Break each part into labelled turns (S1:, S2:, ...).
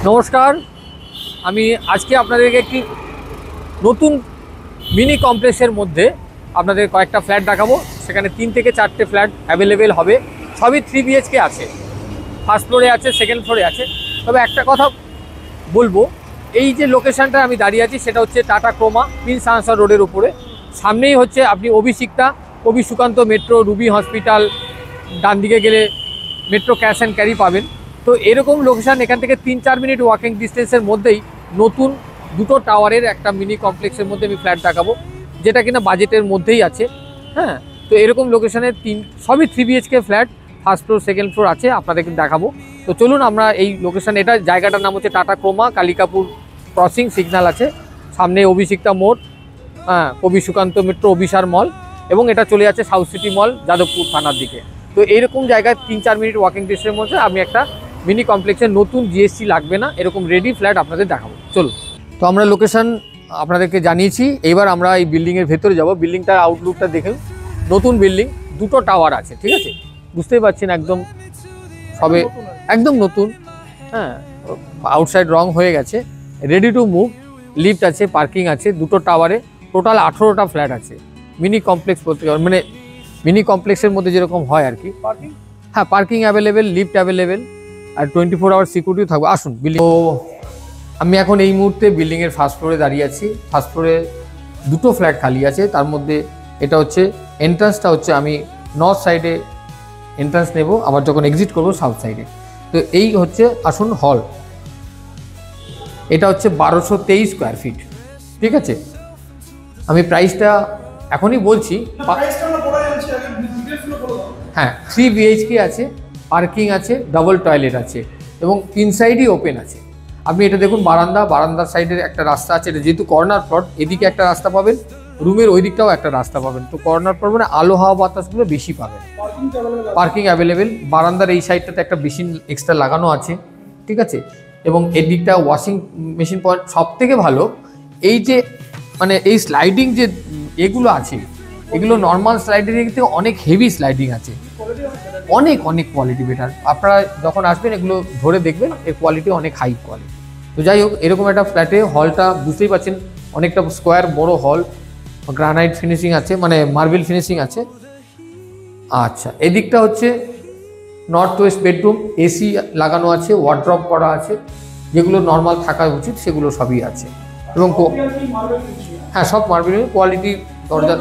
S1: নমস্কার, আমি আজকে আপনাদেরকে একটি নতুন মিনি কমপ্লেক্সের মধ্যে আপনাদের কয়েকটা ফ্ল্যাট দেখাবো। সেখানে 3 থেকে 4টে ফ্ল্যাট অ্যাভেলেবেল হবে। সবই 3 BHK আছে, ফার্স্ট ফ্লোরে আছে, সেকেন্ড ফ্লোরে আছে। তবে একটা কথা বলবো, এই যে লোকেশানটা আমি দাঁড়িয়ে আছি সেটা হচ্ছে টাটা ক্রোমা, প্রিন্স আনসার রোডের উপরে। সামনেই হচ্ছে আপনি অভিষিক্তা, কবি সুকান্ত মেট্রো, রুবি হসপিটাল, ডান দিকে গেলে মেট্রো ক্যাশ অ্যান্ড ক্যারি পাবেন। তো এরকম লোকেশান, এখান থেকে 3-4 মিনিট ওয়াকিং ডিস্টেন্সের মধ্যেই নতুন দুটো টাওয়ারের একটা মিনি কমপ্লেক্সের মধ্যে আমি ফ্ল্যাট দেখাবো, যেটা কিনা বাজেটের মধ্যেই আছে। হ্যাঁ, তো এরকম লোকেশানের সবই 3 BHK flat, first floor second floor আছে, আপনাদেরকে দেখাবো। তো চলুন আমরা এই লোকেশান, এটা জায়গাটার নাম হচ্ছে tata Croma, Kalikapur crossing signal আছে, সামনে অভিষিক্তা মোড়, হ্যাঁ, কবি সুকান্ত মেট্রো, অভিসার মল, এবং এটা চলে যাচ্ছে সাউথ সিটি মল, যাদবপুর থানার দিকে। তো এইরকম জায়গায় 3-4 মিনিট ওয়াকিং ডিস্টেন্সের মধ্যে আমি একটা মিনি কমপ্লেক্সের নতুন GST লাগবে না এরকম রেডি ফ্ল্যাট আপনাদের দেখাবো। চলুন, তো আমরা লোকেশন আপনাদেরকে জানিয়েছি, এইবার আমরা এই বিল্ডিংয়ের ভেতরে যাব। বিল্ডিংটার আউটলুকটা দেখে, নতুন বিল্ডিং, দুটো টাওয়ার আছে, ঠিক আছে, বুঝতেই পারছেন, একদম সবে একদম নতুন। হ্যাঁ, আউটসাইড রং হয়ে গেছে, রেডি টু মুভ, লিফট আছে, পার্কিং আছে, দুটো টাওয়ারে টোটাল 18টা ফ্ল্যাট আছে। মিনি কমপ্লেক্স বলতে মানে মিনি কমপ্লেক্সের মধ্যে যেরকম হয় আর কি। হ্যাঁ, পার্কিং অ্যাভেলেবেল, লিফট অ্যাভেলেবেল, আর 24 আওয়ার সিকিউরিটিও থাকবে। আসুন বিল্ডিং। তো আমি এখন এই মুহূর্তে বিল্ডিংয়ের ফার্স্ট ফ্লোরে দাঁড়িয়ে আছি। ফার্স্ট ফ্লোরে দুটো ফ্ল্যাট খালি আছে, তার মধ্যে এটা হচ্ছে এন্ট্রান্সটা হচ্ছে আমি নর্থ সাইডে এন্ট্রান্স নেব, আবার যখন এক্সিট করবো সাউথ সাইডে। তো এই হচ্ছে আসুন হল, এটা হচ্ছে 1223 স্কোয়ার ফিট, ঠিক আছে। আমি প্রাইসটা এখনই বলছি। হ্যাঁ, 3 BHK আছে, পার্কিং আছে, ডাবল টয়লেট আছে, এবং ইনসাইডই ওপেন আছে। আপনি এটা দেখুন, বারান্দার সাইডের একটা রাস্তা আছে। এটা যেহেতু কর্নার প্লট, এদিকে একটা রাস্তা পাবেন, রুমের ওই দিকটাও একটা রাস্তা পাবেন। তো কর্নার প্লট মানে আলো হাওয়া বাতাসগুলো বেশি পাবেন। পার্কিং অ্যাভেলেবেল, বারান্দার এই সাইডটাতে একটা বেসিন এক্সট্রা লাগানো আছে, ঠিক আছে। এবং এদিকটা ওয়াশিং মেশিন পয়েন্ট। সব থেকে ভালো এই যে মানে এই স্লাইডিং যে এগুলো আছে, এগুলো নর্মাল স্লাইডিং থেকে অনেক হেভি স্লাইডিং আছে, অনেক কোয়ালিটি বেটার। আপনারা যখন আসবেন এগুলো ধরে দেখবেন, এর কোয়ালিটি অনেক হাই কোয়ালিটি। তো যাই হোক, এরকম একটা ফ্ল্যাটে হলটা বুঝতেই পারছেন, অনেকটা স্কোয়ার বড় হল, গ্রানাইট ফিনিশিং আছে, মানে মার্বেল ফিনিশিং আছে। আচ্ছা, এদিকটা হচ্ছে নর্থ ওয়েস্ট বেডরুম, AC লাগানো আছে, ওয়ার্ড্রপ করা আছে, যেগুলো নর্মাল থাকা উচিত সেগুলো সবই আছে। এবং হ্যাঁ, সব মার্বেল কোয়ালিটি। দরজা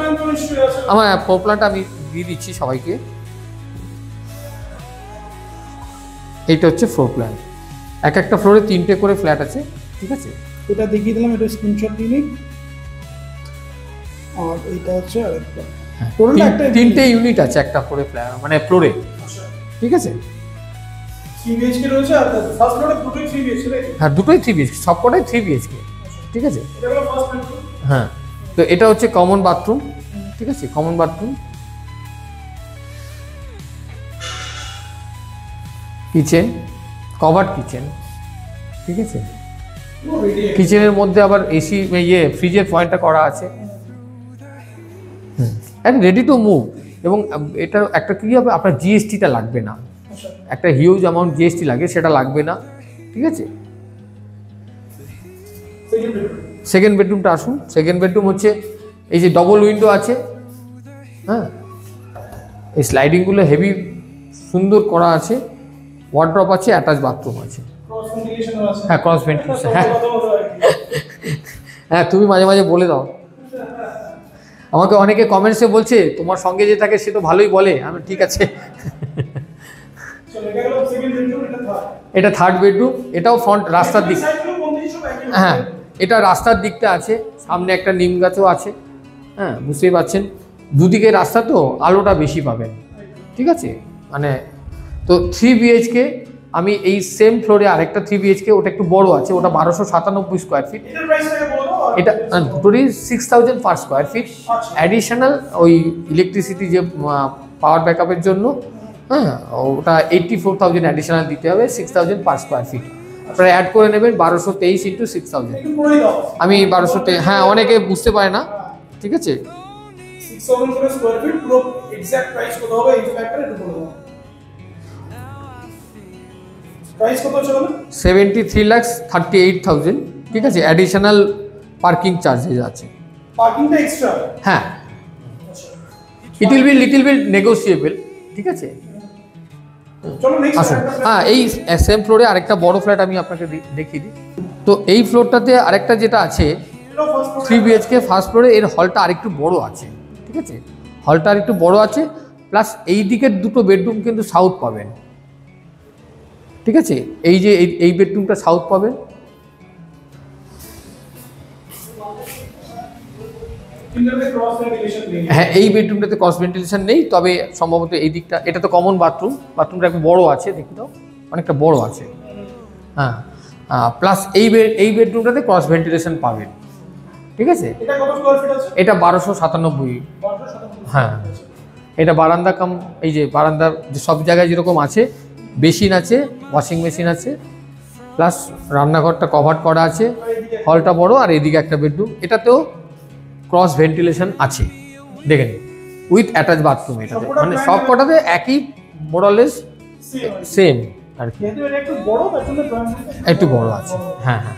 S1: আমার ফ্লোর প্ল্যানটা আমি দিয়ে দিচ্ছি সবাইকে। এইটা হচ্ছে ফ্লোর প্ল্যান, একটা ফ্লোরে 3টে করে ফ্ল্যাট আছে, ঠিক আছে।
S2: এটা দেখিয়ে দিলাম, এটা স্ক্রিনশট নিয়ে। আর এটা হচ্ছে আরেকটা, টোটাল
S1: 3টে ইউনিট আছে একটা ফ্লোরে, মানে ফ্লোরে, ঠিক আছে।
S2: 3 BHK রয়েছে, আর ফার্স্ট ফ্লোরে দুটোই 3 BHK।
S1: হ্যাঁ, দুটোই 3 BHK, সবকটাই 3 BHK, ঠিক আছে।
S2: এটা হলো ফার্স্ট বেডরুম।
S1: হ্যাঁ, তো এটা হচ্ছে কমন বাথরুম, ঠিক আছে, common bathroom, kitchen, covered kitchen, ঠিক আছে। কিচেনের মধ্যে আবার AC ফ্রিজের পয়েন্টটা করা আছে, একদম রেডি টু মুভ। এবং এটা একটা কী হবে, আপনার GSTটা লাগবে না, একটা হিউজ অ্যামাউন্ট GST লাগে, সেটা লাগবে না, ঠিক আছে। সেকেন্ড বেডরুমটা আসুন। সেকেন্ড বেডরুম হচ্ছে এই যে ডবল উইন্ডো আছে, হ্যাঁ, এই স্লাইডিংগুলো হেভি সুন্দর করা আছে, ওয়ার্ড্রপ আছে, অ্যাটাচ বাথরুম আছে। হ্যাঁ, ক্রস ভেন্টিলেশন। হ্যাঁ, তুমি মাঝে মাঝে বলে দাও। আমাকে অনেকে কমেন্টসে বলছে তোমার সঙ্গে যে থাকে সে তো ভালোই বলে। আমি ঠিক আছে। এটা থার্ড বেডরুম, এটাও ফ্রন্ট রাস্তার দিক। হ্যাঁ, এটা রাস্তার দিকটা আছে, সামনে একটা নিম গাছও আছে। হ্যাঁ, বুঝতেই পারছেন, দুদিকে রাস্তা তো আলোটা বেশি পাবেন, ঠিক আছে। মানে তো 3 BHK। আমি এই সেম ফ্লোরে আরেকটা 3 BHK, ওটা একটু বড় আছে, ওটা 1297 স্কোয়ার ফিট। এটা দুটোরই 6000 পার স্কোয়ার ফিট। অ্যাডিশনাল ওই ইলেকট্রিসিটি যে পাওয়ার ব্যাকআপের জন্য, হ্যাঁ, ওটা 84,000 অ্যাডিশনাল দিতে হবে, 6000 পার স্কোয়ার ফিট। আপনারা অ্যাড করে নেবেন 1223 × 6000। আমি 1223, হ্যাঁ, অনেকে বুঝতে পারে না, ঠিক আছে।
S2: 6000 স্কোয়ার ফিট পুরো এক্সাক্ট প্রাইস কত হবে এই ফ্ল্যাটটার একটু বলে দাও। প্রাইস কত হচ্ছে বলো?
S1: 73,38,000, ঠিক আছে। অ্যাডিশনাল পার্কিং চার্জেস আছে।
S2: পার্কিংটা এক্সট্রা?
S1: হ্যাঁ, it will be little bit negotiable, ঠিক আছে।
S2: চলো নেক্সট
S1: আসুন, হ্যাঁ, এই সেম ফ্লোরে আরেকটা বড় ফ্ল্যাট আমি আপনাকে দেখিয়ে দিই। তো এই ফ্লোরটাতে আরেকটা যেটা আছে 3 BHK ফার্স্ট ফ্লোরে, এর হলটা আরেকটু বড় আছে, ঠিক আছে। হলটা আরেকটু বড় আছে, প্লাস এই দিকের দুটো বেডরুম কিন্তু সাউথ পাবেন, ঠিক আছে। এই যে এই বেডরুমটা সাউথ পাবেন। হ্যাঁ, এই বেডরুমটাতে ক্রস ভেন্টিলেশন নেই, তবে সম্ভবত এই দিকটা, এটা তো কমন বাথরুমটা একটু বড় আছে, দেখি দাও, অনেকটা বড় আছে। হ্যাঁ, প্লাস এই বেডরুমটাতে ক্রস ভেন্টিলেশন পাবেন, ঠিক আছে।
S2: এটা কত স্কয়ার ফিট আছে?
S1: এটা 1297। হ্যাঁ, এটা বারান্দা কাম, এই যে বারান্দার যে সব জায়গায় যেরকম আছে, বেসিন আছে, ওয়াশিং মেশিন আছে, প্লাস রান্নাঘরটা কভার করা আছে, হলটা বড়, আর এদিকে একটা বেডরুম, এটাতেও ক্রস ভেন্টিলেশন আছে, দেখে নিন, উইথ অ্যাটাচ বাথরুম। এটাতে মানে সব কটাতে একই মোরালেস সেম আর কি,
S2: যেহেতু এটা একটু বড় তার জন্য
S1: একটু বড় আছে। হ্যাঁ হ্যাঁ,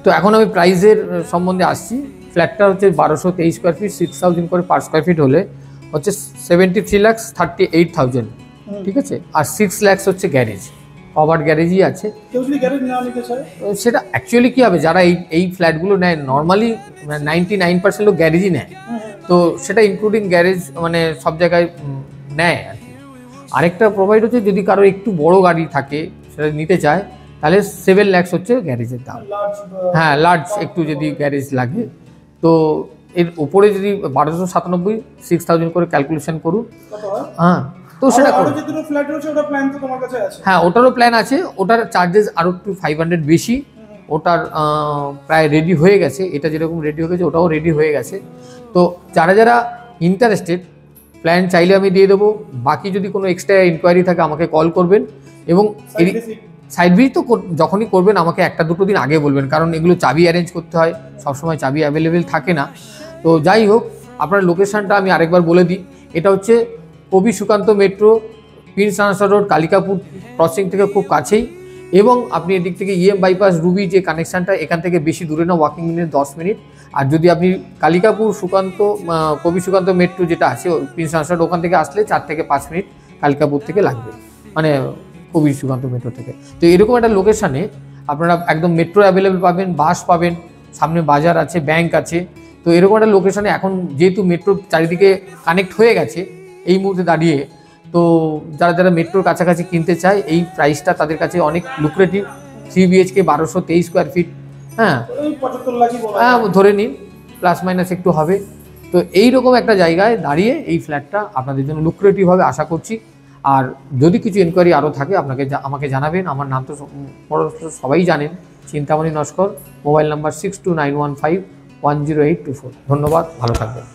S1: তো এখন আমি প্রাইসের সম্বন্ধে আসছি। ফ্ল্যাটটা হচ্ছে 1223 স্কোয়ার ফিট, 6,000 করে পার স্কোয়ার ফিট হলে হচ্ছে 73,38,000, ঠিক আছে। আর 6 লাখ হচ্ছে গ্যারেজ, কভার্ড গ্যারেজই আছে।
S2: কেউ যদি গ্যারেজ না নিতে চায়,
S1: সেটা অ্যাকচুয়ালি কী হবে, যারা এই ফ্ল্যাটগুলো নেয় নর্মালি 99% লোক গ্যারেজই নেয়, তো সেটা ইনক্লুডিং গ্যারেজ মানে সব জায়গায় নেয় আর কি। আরেকটা প্রোভাইড হচ্ছে, যদি কারো একটু বড় গাড়ি থাকে সেটা নিতে চায়, তাহলে 7 লাখ হচ্ছে গ্যারেজের দাম। হ্যাঁ, লার্জ একটু যদি গ্যারেজ লাগে, তো এর উপরে যদি 1297, 6,000 করে ক্যালকুলেশন করুন। হ্যাঁ, তো সেটা করুন।
S2: যে দুটো ফ্ল্যাট রয়েছে ওটা প্ল্যান তো তোমার কাছে আছে?
S1: হ্যাঁ, ওটারও প্ল্যান আছে, ওটার চার্জেস আরও একটু 500 বেশি, ওটার প্রায় রেডি হয়ে গেছে। এটা যেরকম রেডি হয়ে গেছে ওটাও রেডি হয়ে গেছে। তো যারা যারা ইন্টারেস্টেড, প্ল্যান চাইলে আমি দিয়ে দেবো। বাকি যদি কোনো এক্সট্রা ইনকোয়ারি থাকে আমাকে কল করবেন, এবং সাইড ভিজিট তো যখনই করবেন আমাকে 1-2 দিন আগে বলবেন, কারণ এগুলো চাবি অ্যারেঞ্জ করতে হয়, সবসময় চাবি অ্যাভেলেবেল থাকে না। তো যাই হোক, আপনার লোকেশানটা আমি আরেকবার বলে দিই। এটা হচ্ছে কবি Sukanta metro, Prince answer road, Kalikapur crossing থেকে খুব কাছেই, এবং আপনি এদিক থেকে বাইপাস রুবি যে কানেকশানটা, এখান থেকে বেশি দূরে না, ওয়াকিং মিনিট 10 মিনিট। আর যদি আপনি কালিকাপুর কবি সুকান্ত মেট্রো যেটা আছে প্রিন্স আনসার রোড, ওখান থেকে আসলে 4 থেকে 5 মিনিট কালিকাপুর থেকে লাগবে, মানে কবি সুকান্ত মেট্রো থেকে। তো এরকম একটা লোকেশানে আপনারা একদম মেট্রো অ্যাভেলেবেল পাবেন, বাস পাবেন, সামনে বাজার আছে, ব্যাংক আছে। তো এরকম একটা লোকেশানে এখন যেহেতু মেট্রো চারিদিকে কানেক্ট হয়ে গেছে এই মুহূর্তে দাঁড়িয়ে, তো যারা যারা মেট্রোর কাছাকাছি কিনতে চায়, এই প্রাইসটা তাদের কাছে অনেক লুক্রেটিভ। 3 BHK 1223 স্কোয়ার ফিট, হ্যাঁ,
S2: 75 লাখই বলা
S1: হ্যাঁ ধরে নিন, প্লাস মাইনাস একটু হবে। তো এইরকম একটা জায়গায় দাঁড়িয়ে এই ফ্ল্যাটটা আপনাদের জন্য লুক্রেটিভ হবে আশা করছি। আর যদি কিছু এনকোয়ারি আরও থাকে আমাকে জানাবেন। আমার নাম তো সবাই জানেন, চিন্তামণি নস্কর। Mobile number 6291510824। ধন্যবাদ, ভালো থাকবেন।